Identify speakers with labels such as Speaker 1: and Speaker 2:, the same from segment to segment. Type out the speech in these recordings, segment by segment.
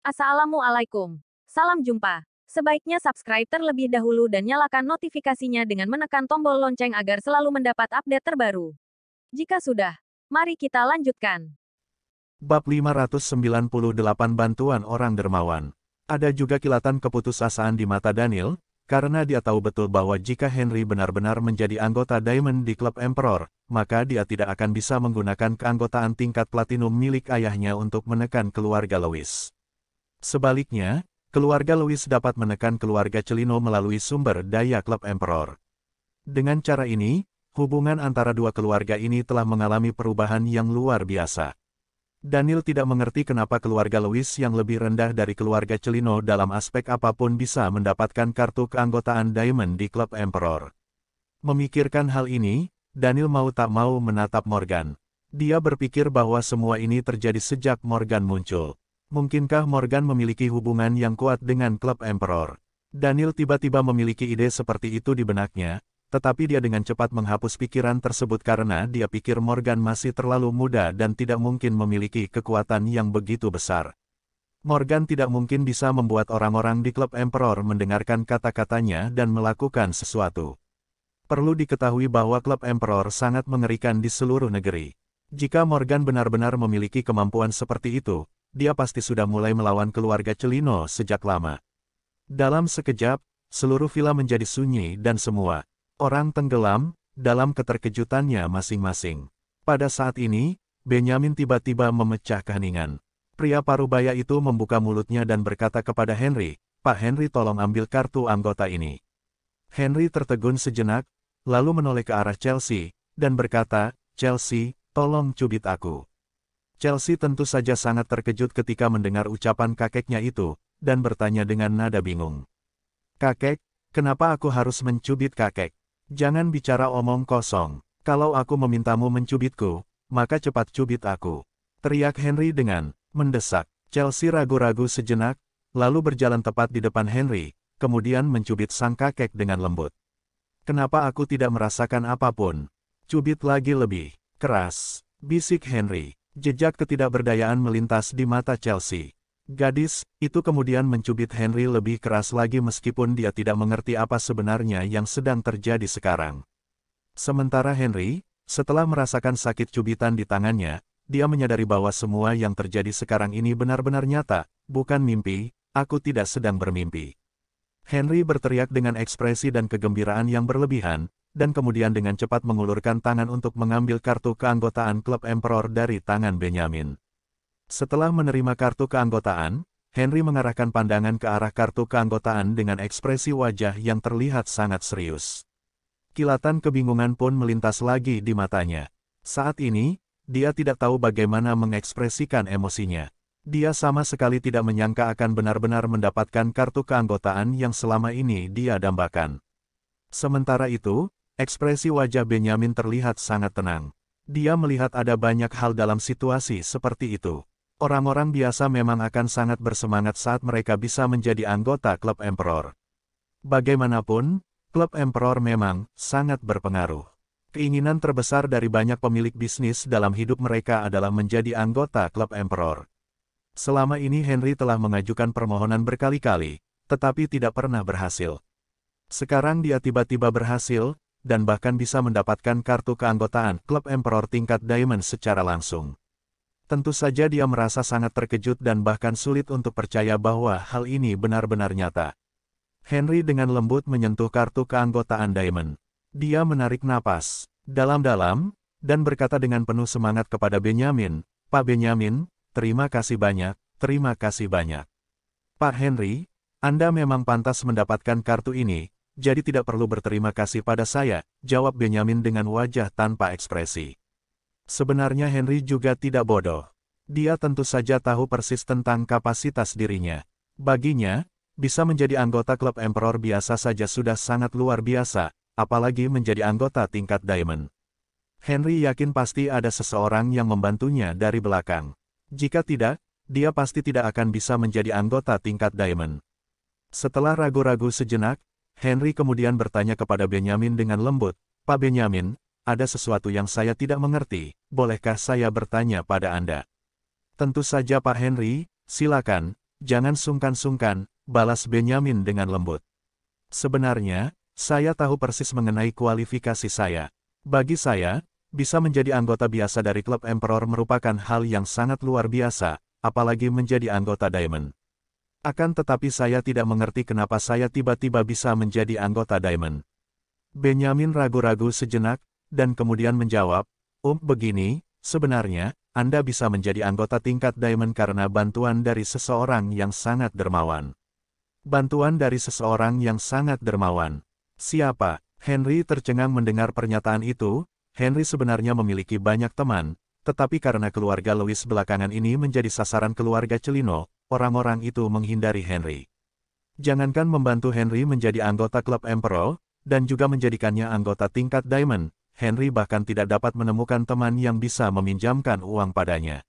Speaker 1: Assalamualaikum. Salam jumpa. Sebaiknya subscribe terlebih dahulu dan nyalakan notifikasinya dengan menekan tombol lonceng agar selalu mendapat update terbaru. Jika sudah, mari kita lanjutkan.
Speaker 2: Bab 598 Bantuan Orang Dermawan. Ada juga kilatan keputusasaan di mata Daniel, karena dia tahu betul bahwa jika Henry benar-benar menjadi anggota Diamond di klub Emperor, maka dia tidak akan bisa menggunakan keanggotaan tingkat platinum milik ayahnya untuk menekan keluarga Lewis. Sebaliknya, keluarga Lewis dapat menekan keluarga Celino melalui sumber daya klub Emperor. Dengan cara ini, hubungan antara dua keluarga ini telah mengalami perubahan yang luar biasa. Daniel tidak mengerti kenapa keluarga Lewis yang lebih rendah dari keluarga Celino dalam aspek apapun bisa mendapatkan kartu keanggotaan Diamond di klub Emperor. Memikirkan hal ini, Daniel mau tak mau menatap Morgan. Dia berpikir bahwa semua ini terjadi sejak Morgan muncul. Mungkinkah Morgan memiliki hubungan yang kuat dengan klub Emperor? Daniel tiba-tiba memiliki ide seperti itu di benaknya, tetapi dia dengan cepat menghapus pikiran tersebut karena dia pikir Morgan masih terlalu muda dan tidak mungkin memiliki kekuatan yang begitu besar. Morgan tidak mungkin bisa membuat orang-orang di klub Emperor mendengarkan kata-katanya dan melakukan sesuatu. Perlu diketahui bahwa klub Emperor sangat mengerikan di seluruh negeri. Jika Morgan benar-benar memiliki kemampuan seperti itu, dia pasti sudah mulai melawan keluarga Celino sejak lama. Dalam sekejap, seluruh villa menjadi sunyi dan semua orang tenggelam dalam keterkejutannya masing-masing. Pada saat ini, Benyamin tiba-tiba memecah keheningan. Pria parubaya itu membuka mulutnya dan berkata kepada Henry, "Pak Henry, tolong ambil kartu anggota ini." Henry tertegun sejenak, lalu menoleh ke arah Chelsea, dan berkata, "Chelsea, tolong cubit aku." Chelsea tentu saja sangat terkejut ketika mendengar ucapan kakeknya itu, dan bertanya dengan nada bingung. "Kakek, kenapa aku harus mencubit kakek? Jangan bicara omong kosong. Kalau aku memintamu mencubitku, maka cepat cubit aku," teriak Henry dengan mendesak. Chelsea ragu-ragu sejenak, lalu berjalan tepat di depan Henry, kemudian mencubit sang kakek dengan lembut. "Kenapa aku tidak merasakan apapun? Cubit lagi lebih keras," bisik Henry. Jejak ketidakberdayaan melintas di mata Chelsea. Gadis itu kemudian mencubit Henry lebih keras lagi meskipun dia tidak mengerti apa sebenarnya yang sedang terjadi sekarang. Sementara Henry, setelah merasakan sakit cubitan di tangannya, dia menyadari bahwa semua yang terjadi sekarang ini benar-benar nyata, bukan mimpi. "Aku tidak sedang bermimpi." Henry berteriak dengan ekspresi dan kegembiraan yang berlebihan, dan kemudian dengan cepat mengulurkan tangan untuk mengambil kartu keanggotaan klub Emperor dari tangan Benyamin. Setelah menerima kartu keanggotaan, Henry mengarahkan pandangan ke arah kartu keanggotaan dengan ekspresi wajah yang terlihat sangat serius. Kilatan kebingungan pun melintas lagi di matanya. Saat ini, dia tidak tahu bagaimana mengekspresikan emosinya. Dia sama sekali tidak menyangka akan benar-benar mendapatkan kartu keanggotaan yang selama ini dia dambakan. Sementara itu, ekspresi wajah Benyamin terlihat sangat tenang. Dia melihat ada banyak hal dalam situasi seperti itu. Orang-orang biasa memang akan sangat bersemangat saat mereka bisa menjadi anggota klub Emperor. Bagaimanapun, klub Emperor memang sangat berpengaruh. Keinginan terbesar dari banyak pemilik bisnis dalam hidup mereka adalah menjadi anggota klub Emperor. Selama ini Henry telah mengajukan permohonan berkali-kali, tetapi tidak pernah berhasil. Sekarang dia tiba-tiba berhasil, dan bahkan bisa mendapatkan kartu keanggotaan klub Emperor tingkat Diamond secara langsung. Tentu saja dia merasa sangat terkejut dan bahkan sulit untuk percaya bahwa hal ini benar-benar nyata. Henry dengan lembut menyentuh kartu keanggotaan Diamond. Dia menarik napas dalam-dalam, dan berkata dengan penuh semangat kepada Benyamin, "Pak Benyamin, terima kasih banyak, terima kasih banyak. Pak Henry, Anda memang pantas mendapatkan kartu ini, jadi tidak perlu berterima kasih pada saya," jawab Benyamin dengan wajah tanpa ekspresi. Sebenarnya Henry juga tidak bodoh. Dia tentu saja tahu persis tentang kapasitas dirinya. Baginya, bisa menjadi anggota klub Emperor biasa saja sudah sangat luar biasa, apalagi menjadi anggota tingkat Diamond. Henry yakin pasti ada seseorang yang membantunya dari belakang. Jika tidak, dia pasti tidak akan bisa menjadi anggota tingkat Diamond. Setelah ragu-ragu sejenak, Henry kemudian bertanya kepada Benyamin dengan lembut, "Pak Benyamin, ada sesuatu yang saya tidak mengerti, bolehkah saya bertanya pada Anda?" "Tentu saja Pak Henry, silakan," Jangan sungkan-sungkan, balas Benyamin dengan lembut. Sebenarnya, saya tahu persis mengenai kualifikasi saya. Bagi saya, bisa menjadi anggota biasa dari klub Emperor merupakan hal yang sangat luar biasa, apalagi menjadi anggota Diamond. Akan tetapi saya tidak mengerti kenapa saya tiba-tiba bisa menjadi anggota Diamond. Benyamin ragu-ragu sejenak, dan kemudian menjawab, begini, sebenarnya, Anda bisa menjadi anggota tingkat Diamond karena bantuan dari seseorang yang sangat dermawan. Bantuan dari seseorang yang sangat dermawan. Siapa? Henry tercengang mendengar pernyataan itu. Henry sebenarnya memiliki banyak teman, tetapi karena keluarga Louis belakangan ini menjadi sasaran keluarga Celino, orang-orang itu menghindari Henry. Jangankan membantu Henry menjadi anggota klub Emperor, dan juga menjadikannya anggota tingkat Diamond, Henry bahkan tidak dapat menemukan teman yang bisa meminjamkan uang padanya.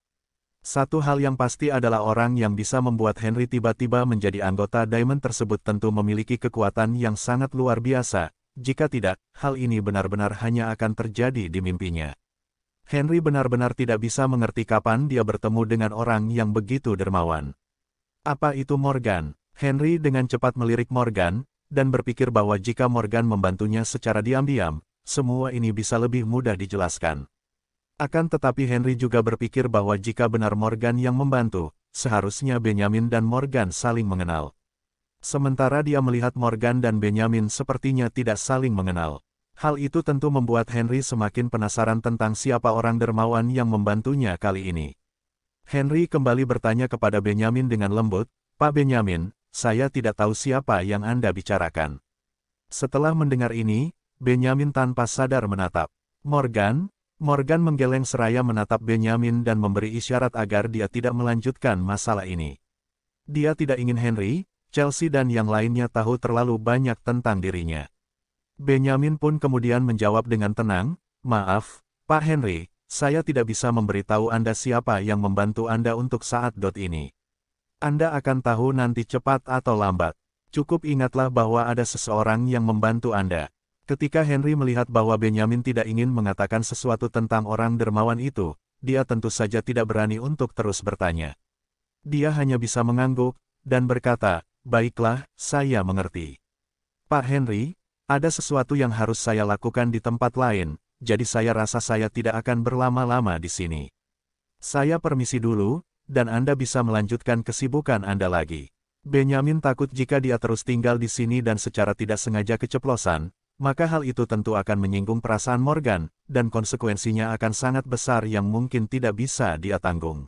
Speaker 2: Satu hal yang pasti adalah orang yang bisa membuat Henry tiba-tiba menjadi anggota Diamond tersebut tentu memiliki kekuatan yang sangat luar biasa. Jika tidak, hal ini benar-benar hanya akan terjadi di mimpinya. Henry benar-benar tidak bisa mengerti kapan dia bertemu dengan orang yang begitu dermawan. Apa itu Morgan? Henry dengan cepat melirik Morgan, dan berpikir bahwa jika Morgan membantunya secara diam-diam, semua ini bisa lebih mudah dijelaskan. Akan tetapi Henry juga berpikir bahwa jika benar Morgan yang membantu, seharusnya Benyamin dan Morgan saling mengenal. Sementara dia melihat Morgan dan Benyamin sepertinya tidak saling mengenal. Hal itu tentu membuat Henry semakin penasaran tentang siapa orang dermawan yang membantunya kali ini. Henry kembali bertanya kepada Benyamin dengan lembut, "Pak Benyamin, saya tidak tahu siapa yang Anda bicarakan." Setelah mendengar ini, Benyamin tanpa sadar menatap Morgan. Morgan menggeleng seraya menatap Benyamin dan memberi isyarat agar dia tidak melanjutkan masalah ini. Dia tidak ingin Henry, Chelsea dan yang lainnya tahu terlalu banyak tentang dirinya. Benyamin pun kemudian menjawab dengan tenang, "Maaf, Pak Henry, saya tidak bisa memberitahu Anda siapa yang membantu Anda untuk saat ini. Anda akan tahu nanti cepat atau lambat. Cukup ingatlah bahwa ada seseorang yang membantu Anda." Ketika Henry melihat bahwa Benyamin tidak ingin mengatakan sesuatu tentang orang dermawan itu, dia tentu saja tidak berani untuk terus bertanya. Dia hanya bisa mengangguk, dan berkata, "Baiklah, saya mengerti. Pak Henry, ada sesuatu yang harus saya lakukan di tempat lain, jadi saya rasa saya tidak akan berlama-lama di sini. Saya permisi dulu, dan Anda bisa melanjutkan kesibukan Anda lagi." Benyamin takut jika dia terus tinggal di sini dan secara tidak sengaja keceplosan, maka hal itu tentu akan menyinggung perasaan Morgan, dan konsekuensinya akan sangat besar yang mungkin tidak bisa dia tanggung.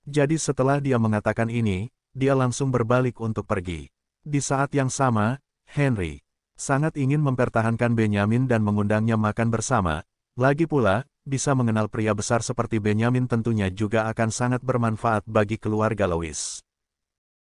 Speaker 2: Jadi setelah dia mengatakan ini, dia langsung berbalik untuk pergi. Di saat yang sama, Henry sangat ingin mempertahankan Benyamin dan mengundangnya makan bersama. Lagi pula, bisa mengenal pria besar seperti Benyamin tentunya juga akan sangat bermanfaat bagi keluarga Louis.